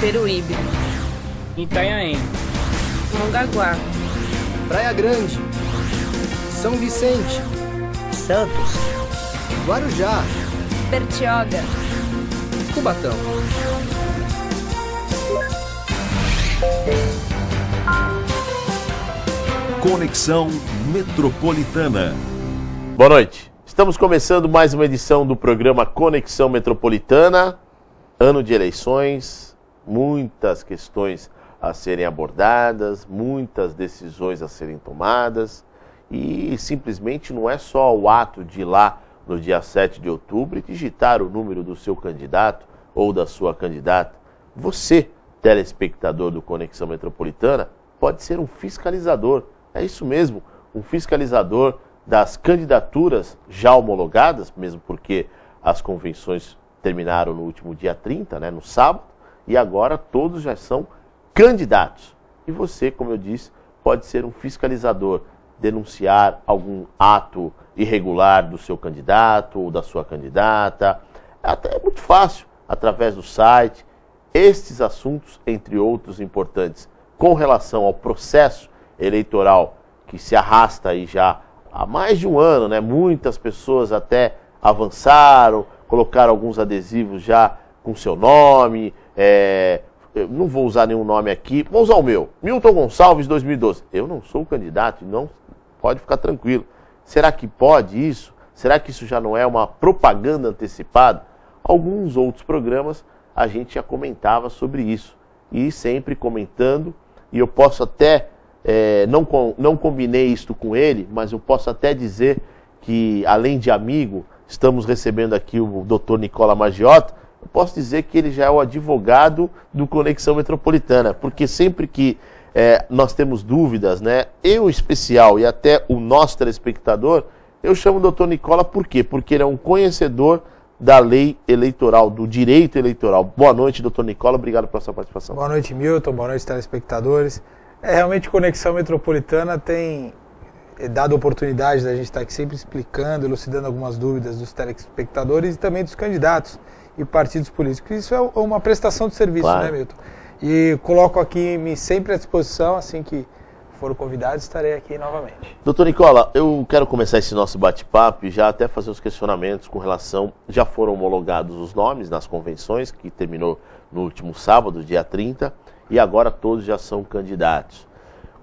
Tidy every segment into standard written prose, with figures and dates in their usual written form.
Peruíbe, Itanhaém, Mongaguá, Praia Grande, São Vicente, Santos, Guarujá, Bertioga, Cubatão. Conexão Metropolitana. Boa noite. Estamos começando mais uma edição do programa Conexão Metropolitana. Ano de eleições, muitas questões a serem abordadas, muitas decisões a serem tomadas. E simplesmente não é só o ato de ir lá no dia 7 de outubro e digitar o número do seu candidato ou da sua candidata. Você, telespectador do Conexão Metropolitana, pode ser um fiscalizador. É isso mesmo, um fiscalizador das candidaturas já homologadas, mesmo porque as convenções terminaram no último dia 30, no sábado, e agora todos já são candidatos. E você, como eu disse, pode ser um fiscalizador, denunciar algum ato irregular do seu candidato ou da sua candidata. Até é muito fácil, através do site. Estes assuntos, entre outros importantes, com relação ao processo eleitoral que se arrasta aí já há mais de um ano, Muitas pessoas até avançaram, colocaram alguns adesivos já com seu nome. Eu não vou usar nenhum nome aqui, vou usar o meu, Milton Gonçalves 2012. Eu não sou candidato, não pode ficar tranquilo. Será que pode isso? Será que isso já não é uma propaganda antecipada? Alguns outros programas a gente já comentava sobre isso. E sempre comentando, e eu posso até, não combinei isto com ele, mas eu posso até dizer que, além de amigo, estamos recebendo aqui o Dr. Nicola Maggiota. Eu posso dizer que ele já é o advogado do Conexão Metropolitana, porque sempre que nós temos dúvidas, eu em especial e até o nosso telespectador, eu chamo o Dr. Nicola por quê? Porque ele é um conhecedor da lei eleitoral, do direito eleitoral. Boa noite, Dr. Nicola, obrigado pela sua participação. Boa noite, Milton, boa noite, telespectadores. Realmente, Conexão Metropolitana tem dado oportunidade da gente estar aqui sempre explicando, elucidando algumas dúvidas dos telespectadores e também dos candidatos e partidos políticos. Isso é uma prestação de serviço, claro, Milton? E coloco aqui me sempre à disposição, assim que for convidado, estarei aqui novamente. Doutor Nicola, eu quero começar esse nosso bate-papo e já até fazer os questionamentos com relação... Já foram homologados os nomes nas convenções, que terminou no último sábado, dia 30, e agora todos já são candidatos.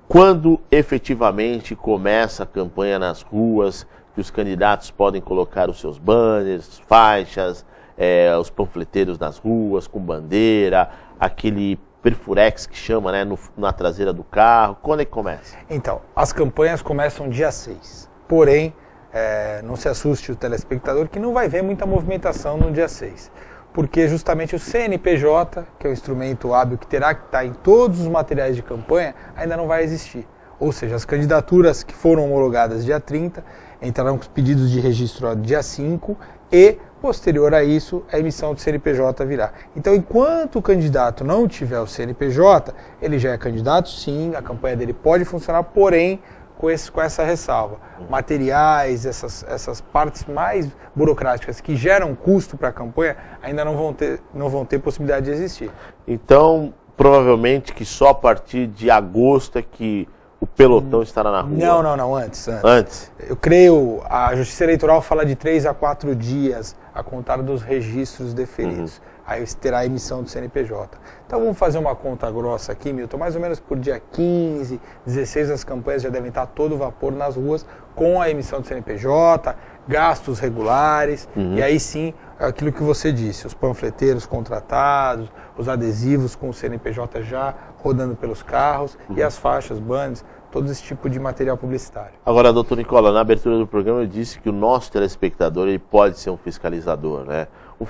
Quando efetivamente começa a campanha nas ruas, que os candidatos podem colocar os seus banners, faixas, os panfleteiros nas ruas, com bandeira, aquele perfurex que chama, na traseira do carro, quando é que começa? Então, as campanhas começam dia 6, porém, não se assuste o telespectador que não vai ver muita movimentação no dia 6, porque justamente o CNPJ, que é o instrumento hábil que terá que estar em todos os materiais de campanha, ainda não vai existir. Ou seja, as candidaturas que foram homologadas dia 30 entrarão com os pedidos de registro dia 5 e, posterior a isso, a emissão do CNPJ virá. Então, enquanto o candidato não tiver o CNPJ, ele já é candidato, sim, a campanha dele pode funcionar, porém, com essa ressalva. Materiais, essas partes mais burocráticas que geram custo para a campanha, ainda não vão ter possibilidade de existir. Então, provavelmente que só a partir de agosto é que o pelotão estará na rua. Não, antes. Eu creio, a Justiça Eleitoral fala de 3 a 4 dias a contar dos registros deferidos. Aí terá a emissão do CNPJ. Então vamos fazer uma conta grossa aqui, Milton, mais ou menos por dia 15, 16 as campanhas já devem estar a todo vapor nas ruas com a emissão do CNPJ, gastos regulares, e aí sim, aquilo que você disse, os panfleteiros contratados, os adesivos com o CNPJ já rodando pelos carros e as faixas, banners, todo esse tipo de material publicitário. Agora, doutor Nicola, na abertura do programa eu disse que o nosso telespectador ele pode ser um fiscalizador, Um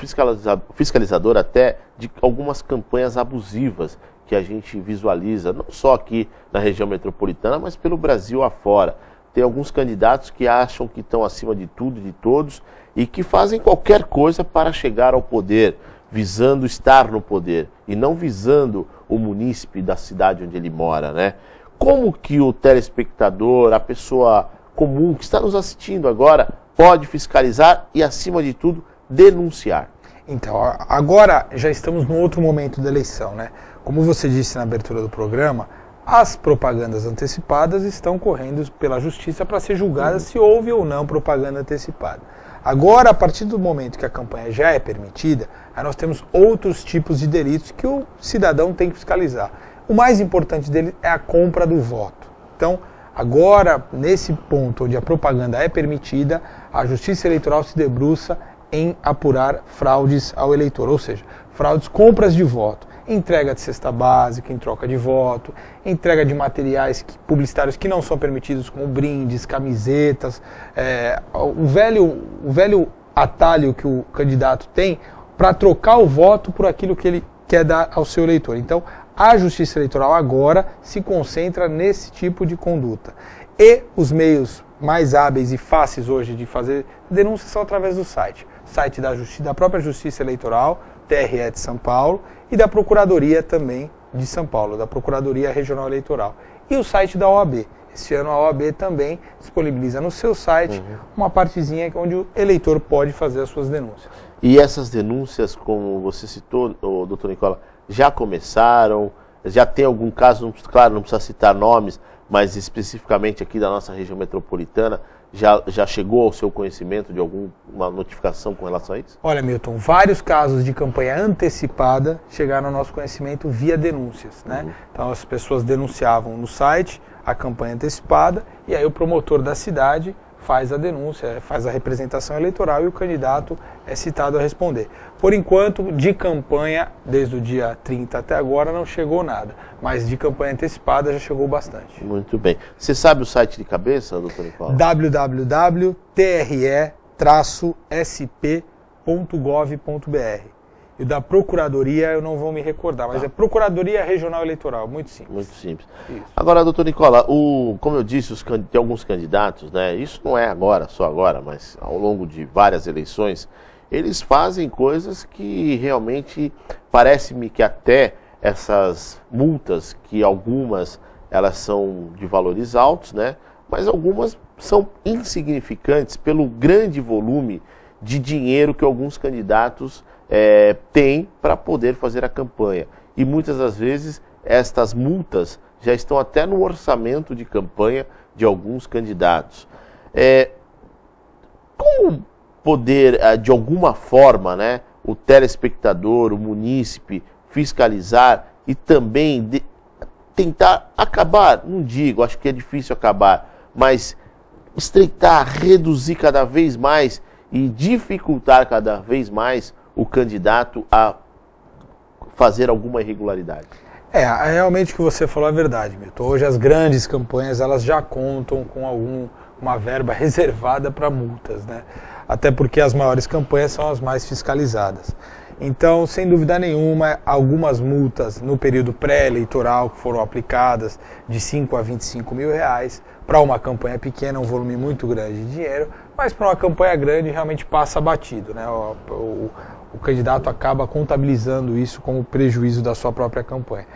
fiscalizador até de algumas campanhas abusivas que a gente visualiza, não só aqui na região metropolitana, mas pelo Brasil afora. Tem alguns candidatos que acham que estão acima de tudo e de todos e que fazem qualquer coisa para chegar ao poder, visando estar no poder e não visando o munícipe da cidade onde ele mora, Como que o telespectador, a pessoa comum que está nos assistindo agora, pode fiscalizar e, acima de tudo, denunciar? Então, agora já estamos num outro momento da eleição, né? Como você disse na abertura do programa, as propagandas antecipadas estão correndo pela justiça para ser julgadas se houve ou não propaganda antecipada. Agora, a partir do momento que a campanha já é permitida, aí nós temos outros tipos de delitos que o cidadão tem que fiscalizar. O mais importante dele é a compra do voto. Então, agora, nesse ponto onde a propaganda é permitida, a Justiça Eleitoral se debruça em apurar fraudes ao eleitor, ou seja, fraudes, compras de voto, entrega de cesta básica em troca de voto, entrega de materiais publicitários que não são permitidos, como brindes, camisetas, o velho atalho que o candidato tem para trocar o voto por aquilo que ele quer dar ao seu eleitor. Então, a Justiça Eleitoral agora se concentra nesse tipo de conduta. E os meios mais hábeis e fáceis hoje de fazer denúncias são através do site da própria Justiça Eleitoral, TRE de São Paulo, e da Procuradoria também de São Paulo, da Procuradoria Regional Eleitoral. E o site da OAB. Esse ano a OAB também disponibiliza no seu site uma partezinha onde o eleitor pode fazer as suas denúncias. E essas denúncias, como você citou, doutor Nicola, já começaram? Já tem algum caso, claro, não precisa citar nomes, mas especificamente aqui da nossa região metropolitana, já chegou ao seu conhecimento de alguma notificação com relação a isso? Olha, Milton, vários casos de campanha antecipada chegaram ao nosso conhecimento via denúncias, né? Então as pessoas denunciavam no site a campanha antecipada e aí o promotor da cidade faz a denúncia, faz a representação eleitoral e o candidato é citado a responder. Por enquanto, de campanha, desde o dia 30 até agora, não chegou nada, mas de campanha antecipada já chegou bastante. Muito bem. Você sabe o site de cabeça, doutor Nicola? www.tre-sp.gov.br. E o da Procuradoria eu não vou me recordar, mas é Procuradoria Regional Eleitoral, muito simples. Muito simples. Isso. Agora, doutor Nicola, como eu disse, tem alguns candidatos, né? Isso não é agora, só agora, mas ao longo de várias eleições, eles fazem coisas que realmente parece-me que até essas multas, que algumas elas são de valores altos, né? Mas algumas são insignificantes pelo grande volume de dinheiro que alguns candidatos têm para poder fazer a campanha. E muitas das vezes estas multas já estão até no orçamento de campanha de alguns candidatos. Como poder, de alguma forma, né, o telespectador, o munícipe, fiscalizar e também tentar acabar, não digo, acho que é difícil acabar, mas estreitar, reduzir cada vez mais e dificultar cada vez mais o candidato a fazer alguma irregularidade? Realmente o que você falou é verdade, Milton. Hoje as grandes campanhas elas já contam com uma verba reservada para multas, né? Até porque as maiores campanhas são as mais fiscalizadas. Então, sem dúvida nenhuma, algumas multas no período pré-eleitoral que foram aplicadas de 5 a 25 mil reais, para uma campanha pequena, um volume muito grande de dinheiro, mas para uma campanha grande realmente passa batido, né? O candidato acaba contabilizando isso como prejuízo da sua própria campanha.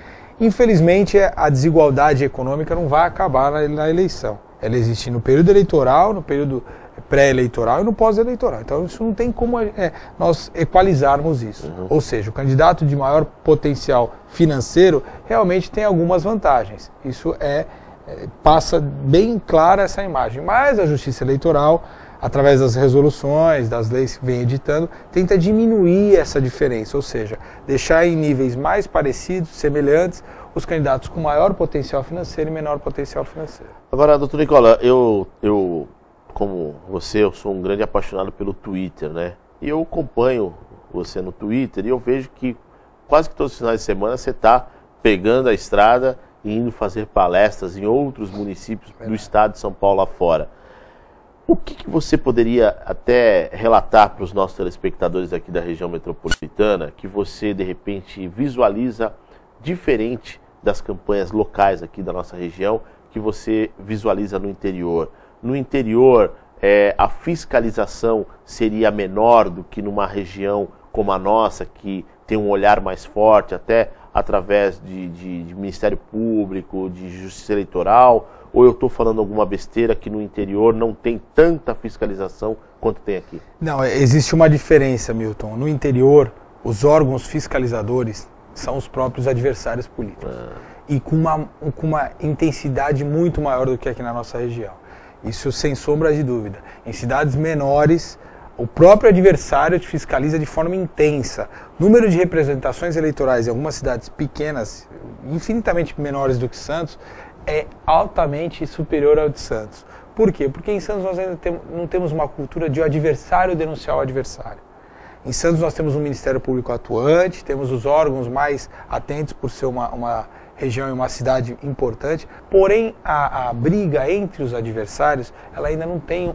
Infelizmente, a desigualdade econômica não vai acabar na eleição. Ela existe no período eleitoral, no período pré-eleitoral e no pós-eleitoral. Então, isso não tem como nós equalizarmos isso. Ou seja, o candidato de maior potencial financeiro realmente tem algumas vantagens. Isso passa bem clara essa imagem. Mas a Justiça Eleitoral, através das resoluções, das leis que vem editando, tenta diminuir essa diferença, ou seja, deixar em níveis mais parecidos, semelhantes, os candidatos com maior potencial financeiro e menor potencial financeiro. Agora, doutor Nicola, eu como você, eu sou um grande apaixonado pelo Twitter, né? E eu acompanho você no Twitter e eu vejo que quase que todos os finais de semana você está pegando a estrada e indo fazer palestras em outros municípios do estado de São Paulo lá fora. O que você poderia até relatar para os nossos telespectadores aqui da região metropolitana que você, de repente, visualiza diferente das campanhas locais aqui da nossa região, que você visualiza no interior? No interior, a fiscalização seria menor do que numa região como a nossa, que tem um olhar mais forte, até através de Ministério Público, de Justiça Eleitoral, ou eu estou falando alguma besteira que no interior não tem tanta fiscalização quanto tem aqui? Não, existe uma diferença, Milton. No interior, os órgãos fiscalizadores são os próprios adversários políticos. E com uma intensidade muito maior do que aqui na nossa região. Isso sem sombra de dúvida. Em cidades menores, o próprio adversário te fiscaliza de forma intensa. O número de representações eleitorais em algumas cidades pequenas, infinitamente menores do que Santos, é altamente superior ao de Santos. Por quê? Porque em Santos nós ainda não temos uma cultura de o adversário denunciar o adversário. Em Santos nós temos um Ministério Público atuante, temos os órgãos mais atentos por ser uma região e uma cidade importante, porém a briga entre os adversários ela ainda não tem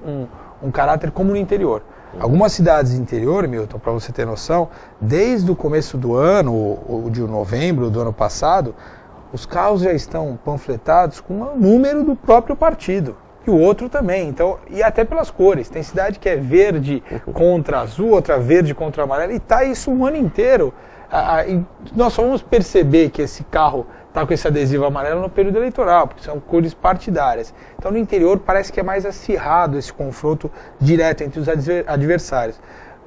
um caráter como no interior. Algumas cidades do interior, Milton, para você ter noção, desde o começo do ano, ou de novembro do ano passado, os carros já estão panfletados com o número do próprio partido. E o outro também, então, e até pelas cores. Tem cidade que é verde contra azul, outra verde contra amarelo, e tá isso um ano inteiro. E nós só vamos perceber que esse carro está com esse adesivo amarelo no período eleitoral, porque são cores partidárias. Então no interior parece que é mais acirrado esse confronto direto entre os adversários.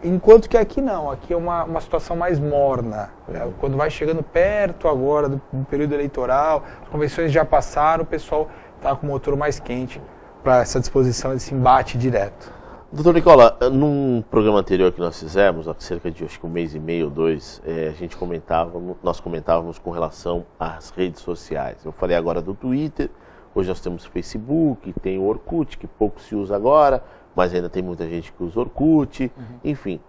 Enquanto que aqui não, aqui é uma situação mais morna. Quando vai chegando perto agora do período eleitoral, as convenções já passaram, o pessoal está com o motor mais quente para essa disposição desse embate direto. Doutor Nicola, num programa anterior que nós fizemos, há cerca de acho que um mês e meio, 2, nós comentávamos com relação às redes sociais. Eu falei agora do Twitter, hoje nós temos o Facebook, tem o Orkut, que pouco se usa agora, mas ainda tem muita gente que usa Orkut, enfim.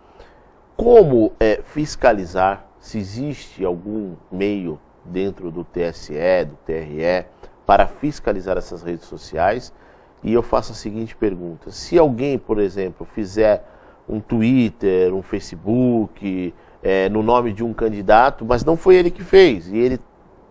Como fiscalizar, se existe algum meio dentro do TSE, do TRE, para fiscalizar essas redes sociais? E eu faço a seguinte pergunta: se alguém, por exemplo, fizer um Twitter, um Facebook, no nome de um candidato, mas não foi ele que fez, e ele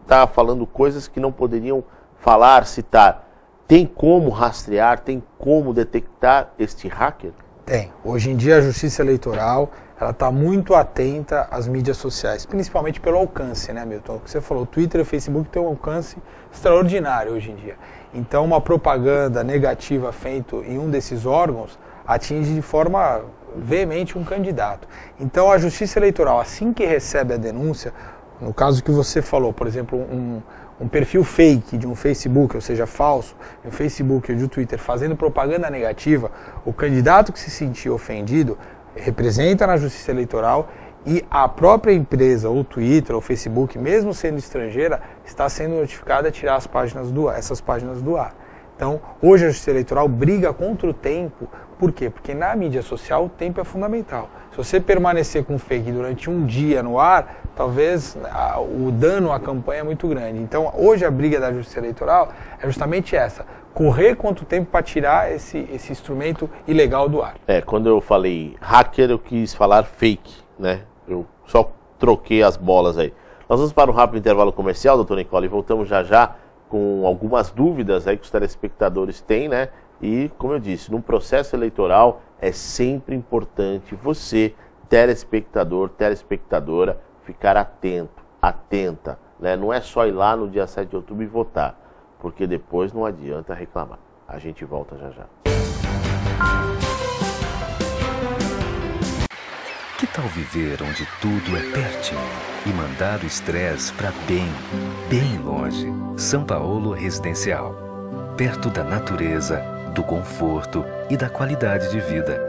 está falando coisas que não poderiam falar, citar, tem como rastrear, tem como detectar este hacker? Tem. Hoje em dia a Justiça Eleitoral ela está muito atenta às mídias sociais, principalmente pelo alcance, né, Milton? O que você falou, o Twitter e o Facebook têm um alcance extraordinário hoje em dia. Então uma propaganda negativa feita em um desses órgãos atinge de forma veemente um candidato. Então a Justiça Eleitoral, assim que recebe a denúncia, no caso que você falou, por exemplo, um perfil fake de um Facebook, ou seja, falso, de um Facebook ou de um Twitter, fazendo propaganda negativa, o candidato que se sentiu ofendido representa na Justiça Eleitoral e a própria empresa, ou Twitter, ou Facebook, mesmo sendo estrangeira, está sendo notificada a tirar essas páginas do ar. Então, hoje a Justiça Eleitoral briga contra o tempo. Por quê? Porque na mídia social o tempo é fundamental. Se você permanecer com fake durante um dia no ar, talvez o dano à campanha é muito grande. Então, hoje a briga da Justiça Eleitoral é justamente essa: correr contra o tempo para tirar esse instrumento ilegal do ar. Quando eu falei hacker, eu quis falar fake, né? Eu só troquei as bolas aí. Nós vamos para um rápido intervalo comercial, doutor Nicola, e voltamos já com algumas dúvidas aí que os telespectadores têm, né? E, como eu disse, num processo eleitoral é sempre importante você, telespectador, telespectadora, ficar atento, atenta, né? Não é só ir lá no dia 7 de outubro e votar, porque depois não adianta reclamar. A gente volta já. Que tal viver onde tudo é pertinho e mandar o estresse para bem longe? São Paulo Residencial. Perto da natureza, do conforto e da qualidade de vida.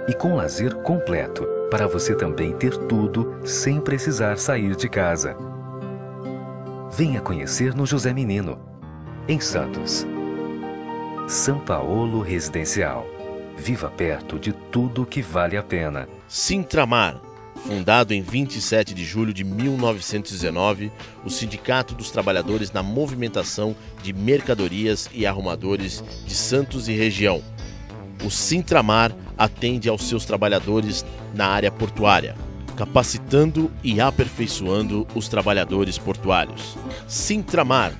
E com lazer completo, para você também ter tudo sem precisar sair de casa. Venha conhecer no José Menino, em Santos. São Paulo Residencial. Viva perto de tudo que vale a pena. Sintramar. Fundado em 27 de julho de 1919, o Sindicato dos Trabalhadores na Movimentação de Mercadorias e Arrumadores de Santos e região. O Sintramar atende aos seus trabalhadores na área portuária, capacitando e aperfeiçoando os trabalhadores portuários. Sintramar.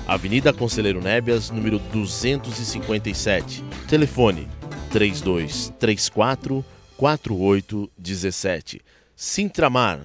Avenida Conselheiro Nébias, número 257. Telefone 3234 4817. Sintramar.